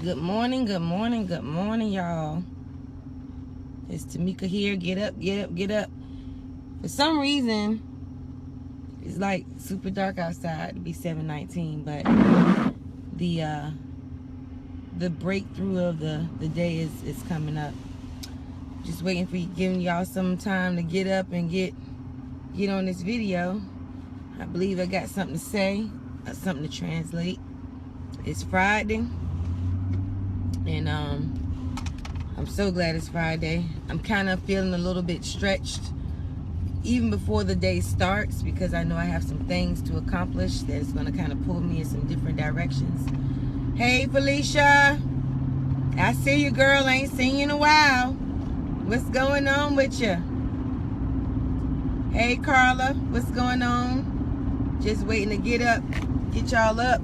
Good morning, good morning, good morning, y'all. It's Tamika here. Get up, get up, get up. For some reason, it's like super dark outside to be 7:19, but the breakthrough of the day is coming up. Just waiting for you, giving y'all some time to get up and get on this video. I believe I got something to say, something to translate. It's Friday, and I'm so glad it's Friday. I'm kind of feeling a little bit stretched even before the day starts, because I know I have some things to accomplish that is going to kind of pull me in some different directions. Hey Felicia, I see you, girl. I ain't seen you in a while. What's going on with you? Hey Carla, what's going on? Just waiting to get y'all up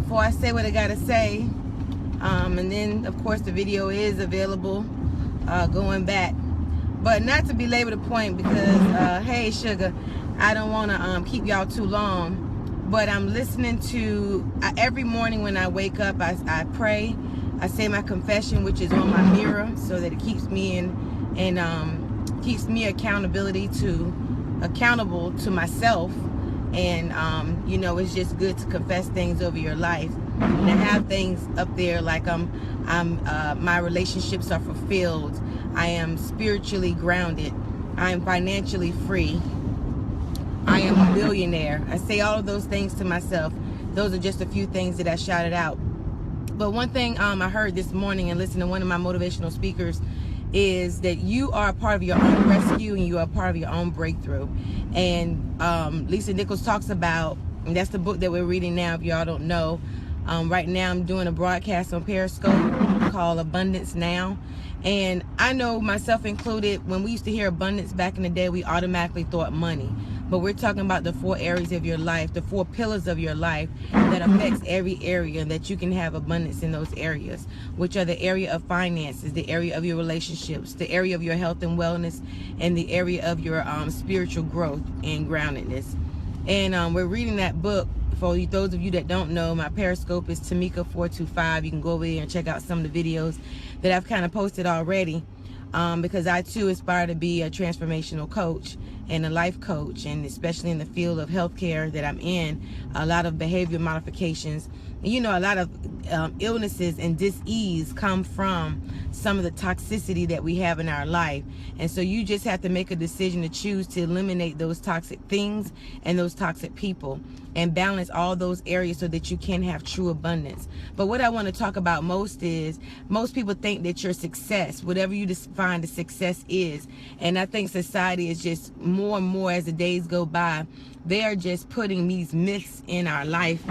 before I say what I gotta say. And then of course the video is available going back, but not to belabor the point, because hey sugar, I don't want to keep y'all too long, but I'm listening to every morning when I wake up, I pray, I say my confession, which is on my mirror, so that it keeps me keeps me accountable to myself. And you know, it's just good to confess things over your life and to have things up there like my relationships are fulfilled, I am spiritually grounded, I am financially free, I am a billionaire. I say all of those things to myself. Those are just a few things that I shouted out. But one thing I heard this morning and listened to one of my motivational speakers is that you are a part of your own rescue and you are a part of your own breakthrough. And Nichols talks about, and that's the book that we're reading now, if y'all don't know. Right now I'm doing a broadcast on Periscope called Abundance Now. And I know, myself included, when we used to hear abundance back in the day, we automatically thought money. But we're talking about the 4 areas of your life, the 4 pillars of your life that affects every area, that you can have abundance in those areas, which are the area of finances, the area of your relationships, the area of your health and wellness, and the area of your spiritual growth and groundedness. And we're reading that book. For those of you that don't know, my Periscope is Tamika425. You can go over there and check out some of the videos that I've kind of posted already, because I too aspire to be a transformational coach and a life coach, and especially in the field of healthcare that I'm in, a lot of behavior modifications. You know, a lot of illnesses and dis-ease come from some of the toxicity that we have in our life. And so you just have to make a decision to choose to eliminate those toxic things and those toxic people and balance all those areas so that you can have true abundance. But what I want to talk about most is, most people think that your success, whatever you define the success is, and I think society is just more and more as the days go by, they are just putting these myths in our life.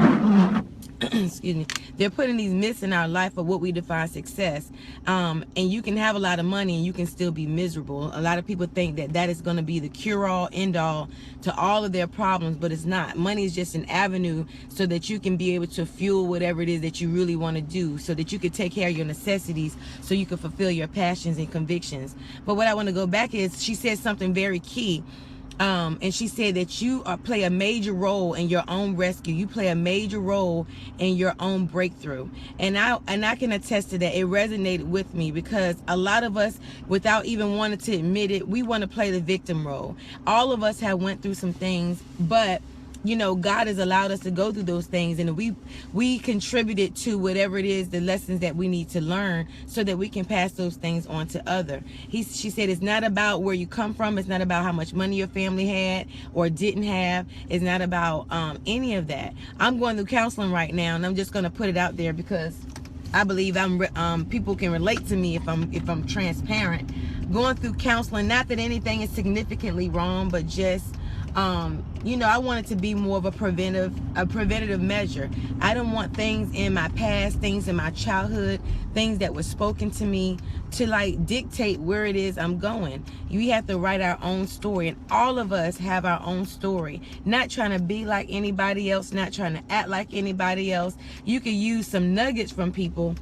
Excuse me. They're putting these myths in our life of what we define success. And you can have a lot of money and you can still be miserable. A lot of people think that that is going to be the cure-all, end-all to all of their problems, but it's not. Money is just an avenue so that you can be able to fuel whatever it is that you really want to do, so that you can take care of your necessities, so you can fulfill your passions and convictions. But what I want to go back is, she said something very key. And she said that you play a major role in your own rescue. You play a major role in your own breakthrough. And I can attest to that. It resonated with me, because a lot of us, without even wanting to admit it, we want to play the victim role. All of us have went through some things, but you know, God has allowed us to go through those things, and we contributed to whatever it is, the lessons that we need to learn, so that we can pass those things on to others. She said it's not about where you come from. It's not about how much money your family had or didn't have. It's not about any of that. I'm going through counseling right now, and I'm just going to put it out there because I believe people can relate to me if I'm transparent. Going through counseling, not that anything is significantly wrong, but just you know, I want it to be more of a preventative measure. I don't want things in my past, things in my childhood, things that were spoken to me to like dictate where it is I'm going. We have to write our own story, and all of us have our own story. Not trying to be like anybody else, not trying to act like anybody else. You can use some nuggets from people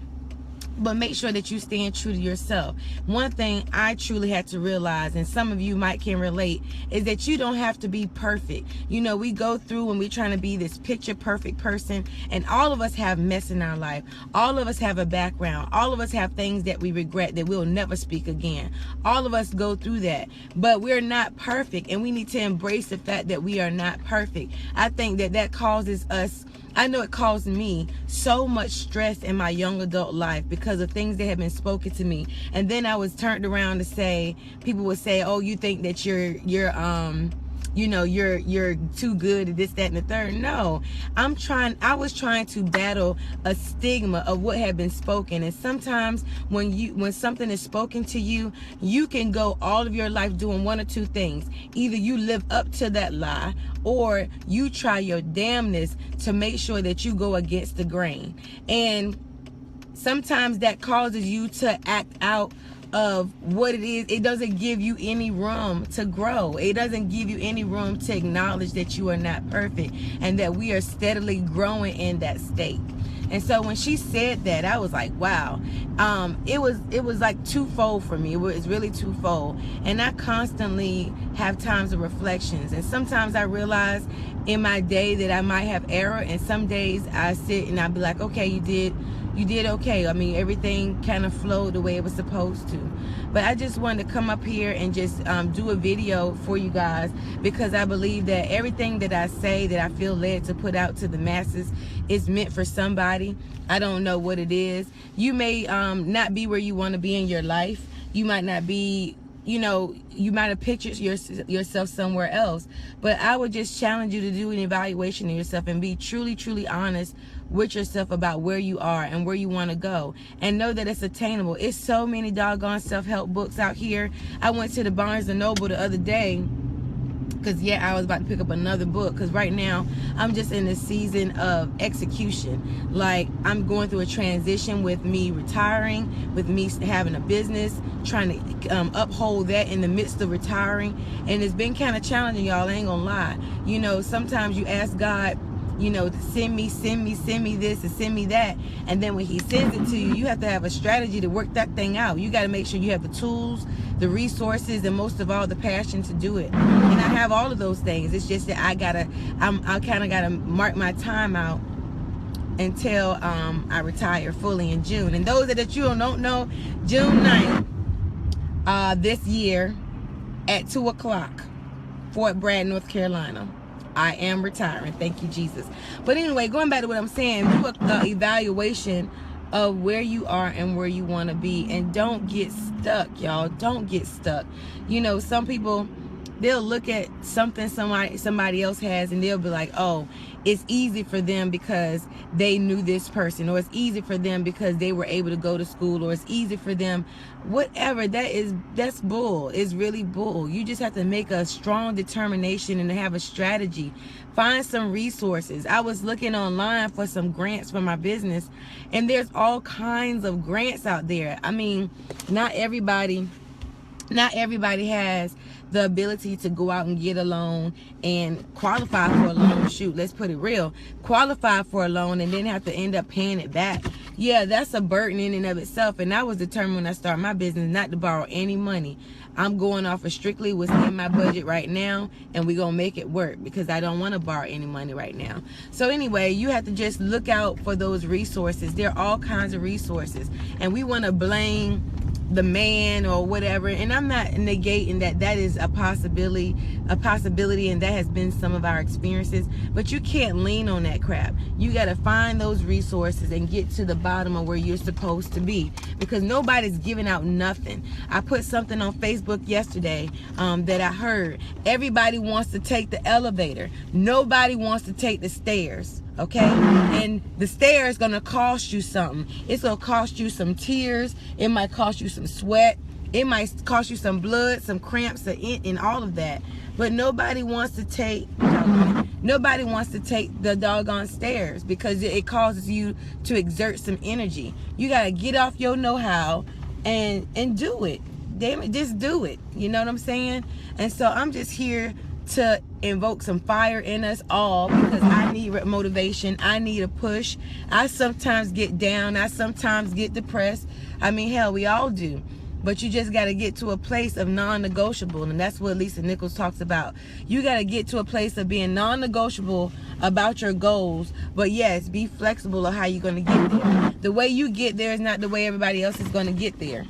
but make sure that you stand true to yourself. One thing I truly had to realize, and some of you might can relate, is that you don't have to be perfect. You know, we go through and we're trying to be this picture perfect person, and all of us have mess in our life. All of us have a background. All of us have things that we regret that we'll never speak again. All of us go through that, but we're not perfect, and we need to embrace the fact that we are not perfect. I think that causes us, I know it caused me so much stress in my young adult life because of things that have been spoken to me. And then I was turned around to say, people would say, oh, you think that you're too good at this, that, and the third. No, I was trying to battle a stigma of what had been spoken. And sometimes when something is spoken to you, you can go all of your life doing one or two things. Either you live up to that lie, or you try your damnness to make sure that you go against the grain. And sometimes that causes you to act out of what it is. It doesn't give you any room to grow. It doesn't give you any room to acknowledge that you are not perfect and that we are steadily growing in that state. And so when she said that, I was like, wow. It was like twofold for me. It was really twofold. And I constantly have times of reflections. And sometimes I realize in my day that I might have error. And some days I sit and I'll be like, okay, you did okay. I mean, everything kind of flowed the way it was supposed to. But I just wanted to come up here and just do a video for you guys, because I believe that everything that I say, that I feel led to put out to the masses, is meant for somebody. I don't know what it is. You may not be where you want to be in your life. You might not be, you might have pictured yourself somewhere else. But I would just challenge you to do an evaluation of yourself and be truly, truly honest with yourself about where you are and where you want to go, and know that it's attainable. It's so many doggone self-help books out here. I went to the Barnes & Noble the other day because I was about to pick up another book, because right now I'm just in a season of execution. Like, I'm going through a transition with me retiring, with me having a business, trying to uphold that in the midst of retiring. And it's been kind of challenging, y'all. I ain't gonna lie. Sometimes you ask God, to send me this and send me that, and then when he sends it to you, you have to have a strategy to work that thing out. You got to make sure you have the tools, the resources, and most of all, the passion to do it. And I have all of those things. It's just that I kind of gotta mark my time out until I retire fully in June. And those that you don't know, June 9th this year at 2 o'clock, Fort Bragg, North Carolina, I am retiring. Thank you, Jesus. But anyway, going back to what I'm saying, do an evaluation of where you are and where you want to be, and don't get stuck, y'all. Don't get stuck. Some people, they'll look at something somebody else has, and they'll be like, oh, it's easy for them because they knew this person, or it's easy for them because they were able to go to school, or it's easy for them, whatever. That's bull. It's really bull. You just have to make a strong determination and have a strategy. Find some resources. I was looking online for some grants for my business, and there's all kinds of grants out there. I mean, not everybody has the ability to go out and get a loan and qualify for a loan. Shoot, let's put it real. Qualify for a loan and then have to end up paying it back. Yeah, that's a burden in and of itself. And I was determined when I started my business not to borrow any money. I'm going off of strictly what's in my budget right now, and we're going to make it work because I don't want to borrow any money right now. So anyway, you have to just look out for those resources. There are all kinds of resources, and we want to blame the man or whatever, and I'm not negating that is a possibility, and that has been some of our experiences, but you can't lean on that crap. You got to find those resources and get to the bottom of where you're supposed to be, because nobody's giving out nothing. I put something on Facebook yesterday that I heard. Everybody wants to take the elevator. Nobody wants to take the stairs. Okay, and the stairs gonna cost you something. It's gonna cost you some tears. It might cost you some sweat. It might cost you some blood, some cramps, and all of that. But nobody wants to take the doggone stairs because it causes you to exert some energy. You gotta get off your know-how and do it. Damn it, just do it. You know what I'm saying? And so I'm just here to invoke some fire in us all, because I need motivation. I need a push. I sometimes get down. I sometimes get depressed. I mean, hell, we all do. But you just got to get to a place of non-negotiable. And that's what Lisa Nichols talks about. You got to get to a place of being non-negotiable about your goals. But yes, be flexible of how you're going to get there. The way you get there is not the way everybody else is going to get there.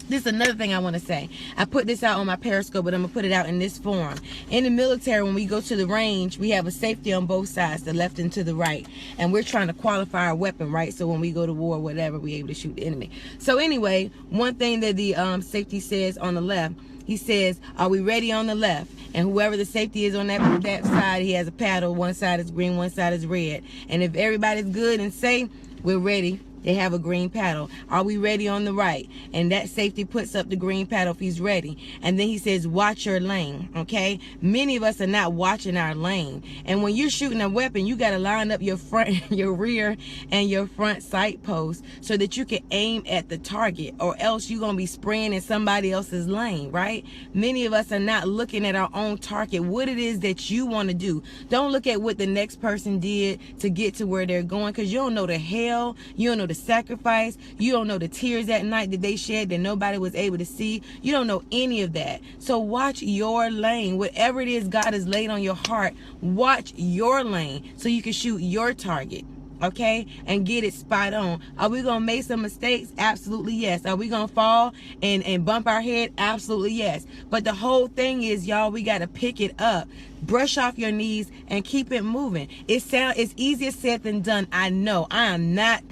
This is another thing I want to say. I put this out on my Periscope, but I'm going to put it out in this form. In the military, when we go to the range, we have a safety on both sides, the left and to the right. And we're trying to qualify our weapon, right? So when we go to war or whatever, we're able to shoot the enemy. So anyway, one thing that the safety says on the left, he says, are we ready on the left? And whoever the safety is on that side, he has a paddle. One side is green, one side is red. And if everybody's good and safe, we're ready. They have a green paddle. Are we ready on the right? And that safety puts up the green paddle if he's ready. And then he says, watch your lane, okay? Many of us are not watching our lane. And when you're shooting a weapon, you got to line up your front, your rear, and your front sight post so that you can aim at the target, or else you're going to be spraying in somebody else's lane, right? Many of us are not looking at our own target, what it is that you want to do. Don't look at what the next person did to get to where they're going, because you don't know the hell, you don't know the sacrifice, you don't know the tears that night that they shed that nobody was able to see. You don't know any of that. So watch your lane. Whatever it is God has laid on your heart, watch your lane so you can shoot your target, okay, and get it spot on. Are we gonna make some mistakes? Absolutely yes. Are we gonna fall and bump our head? Absolutely yes. But the whole thing is, y'all, we gotta pick it up, brush off your knees, and keep it moving. It's easier said than done. I know. I am not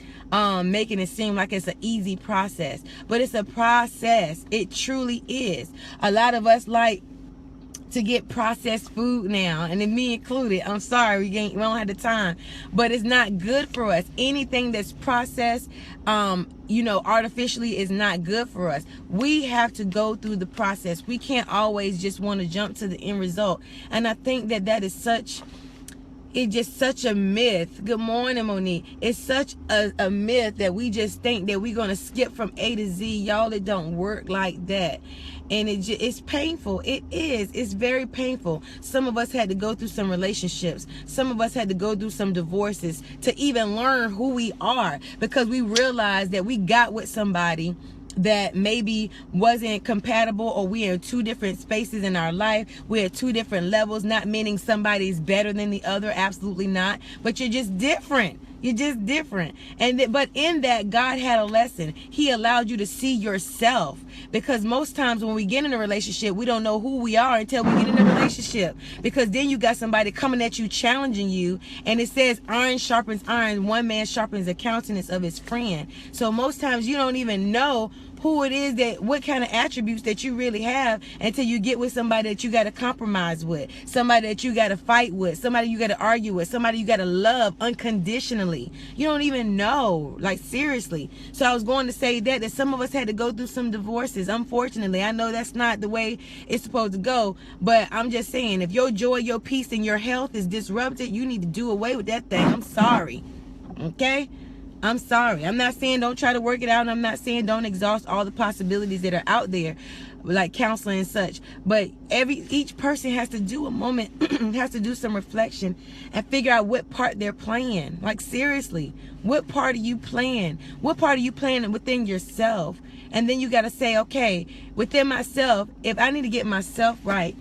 making it seem like it's an easy process, but it's a process. It truly is. A lot of us like to get processed food now, and then me included. I'm sorry, we don't have the time, but it's not good for us. Anything that's processed, artificially is not good for us. We have to go through the process. We can't always just want to jump to the end result. And I think that is such... It's just such a myth. Good morning, Monique. It's such a myth that we just think that we're going to skip from A to Z. Y'all, it don't work like that. And it's painful. It is. It's very painful. Some of us had to go through some relationships. Some of us had to go through some divorces to even learn who we are, because we realized that we got with somebody that maybe wasn't compatible, or we're in two different spaces in our life. We're at two different levels, not meaning somebody's better than the other, absolutely not, but you're just different. You're just different. But in that, God had a lesson. He allowed you to see yourself, because most times when we get in a relationship, we don't know who we are until we get in a relationship, because then you got somebody coming at you, challenging you, and it says iron sharpens iron. One man sharpens the countenance of his friend. So most times you don't even know who it is, that what kind of attributes that you really have, until you get with somebody that you got to compromise with, somebody that you got to fight with, somebody you got to argue with, somebody you got to love unconditionally. You don't even know, like, seriously. So I was going to say that some of us had to go through some divorces. Unfortunately, I know that's not the way it's supposed to go, but I'm just saying, if your joy, your peace, and your health is disrupted, you need to do away with that thing. I'm sorry. Okay? I'm sorry. I'm not saying don't try to work it out, and I'm not saying don't exhaust all the possibilities that are out there, like counseling and such. But each person has to do a moment, has to do some reflection and figure out what part they're playing. Like, seriously, what part are you playing? What part are you playing within yourself? And then you got to say, okay, within myself, if I need to get myself right,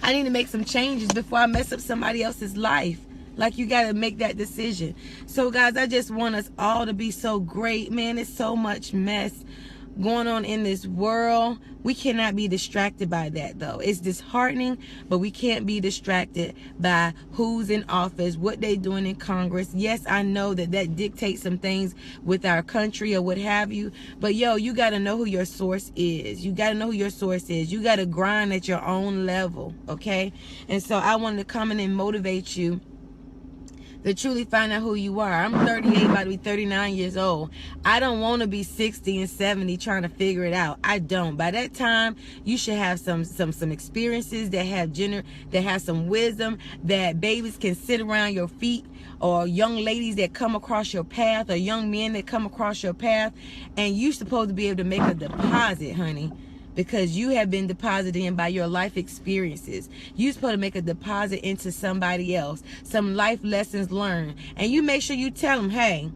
I need to make some changes before I mess up somebody else's life. Like, you got to make that decision. So, guys, I just want us all to be so great. Man, it's so much mess going on in this world. We cannot be distracted by that, though. It's disheartening, but we can't be distracted by who's in office, what they're doing in Congress. Yes, I know that dictates some things with our country or what have you. But, yo, you got to know who your source is. You got to know who your source is. You got to grind at your own level, okay? And so I wanted to come in and motivate you to truly find out who you are. I'm 38, about to be 39 years old. I don't want to be 60 and 70 trying to figure it out. I don't. By that time, you should have some experiences that have some wisdom, that babies can sit around your feet, or young ladies that come across your path, or young men that come across your path, and you're supposed to be able to make a deposit, honey. because you have been deposited in by your life experiences. You're supposed to make a deposit into somebody else, some life lessons learned. And you make sure you tell them, hey,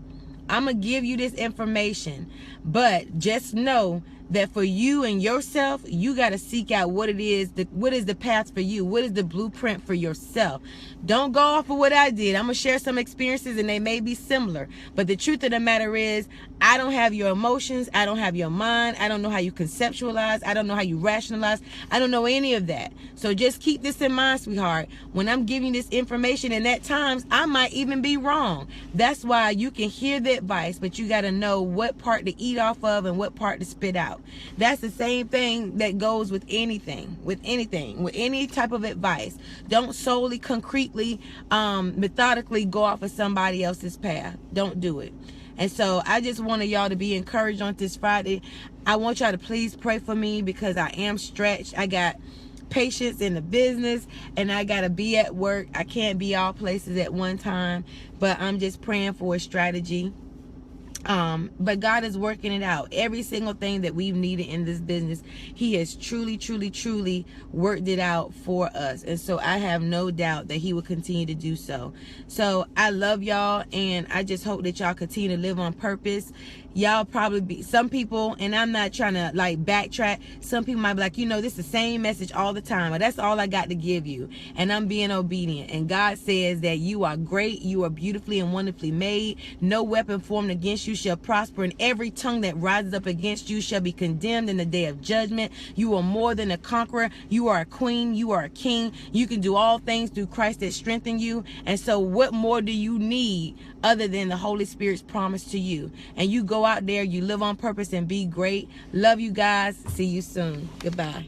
I'm going to give you this information, but just know that for you and yourself, you got to seek out what it is, what is the path for you, what is the blueprint for yourself. Don't go off of what I did. I'm going to share some experiences and they may be similar, but the truth of the matter is, I don't have your emotions, I don't have your mind, I don't know how you conceptualize, I don't know how you rationalize, I don't know any of that. So just keep this in mind, sweetheart. When I'm giving you this information, and at times I might even be wrong. That's why you can hear the advice, but you got to know what part to eat off of and what part to spit out. That's the same thing that goes with anything, with any type of advice. Don't solely, concretely, methodically go off of somebody else's path. Don't do it. And so I just wanted y'all to be encouraged on this Friday. I want y'all to please pray for me because I am stretched. I got patients in the business and I got to be at work. I can't be all places at one time, but I'm just praying for a strategy. But God is working it out. Every single thing that we've needed in this business, He has truly worked it out for us. And so I have no doubt that He will continue to do so. So I love y'all, and I just hope that y'all continue to live on purpose. Y'all probably be, some people, and I'm not trying to like backtrack, some people might be like, this is the same message all the time, but that's all I got to give you, and I'm being obedient. And God says that you are great, you are beautifully and wonderfully made. No weapon formed against you shall prosper, and every tongue that rises up against you shall be condemned in the day of judgment. You are more than a conqueror. You are a queen, you are a king. You can do all things through Christ that strengthens you. And so what more do you need other than the Holy Spirit's promise to you? And you go out there, you live on purpose and be great. Love you guys. See you soon. Goodbye.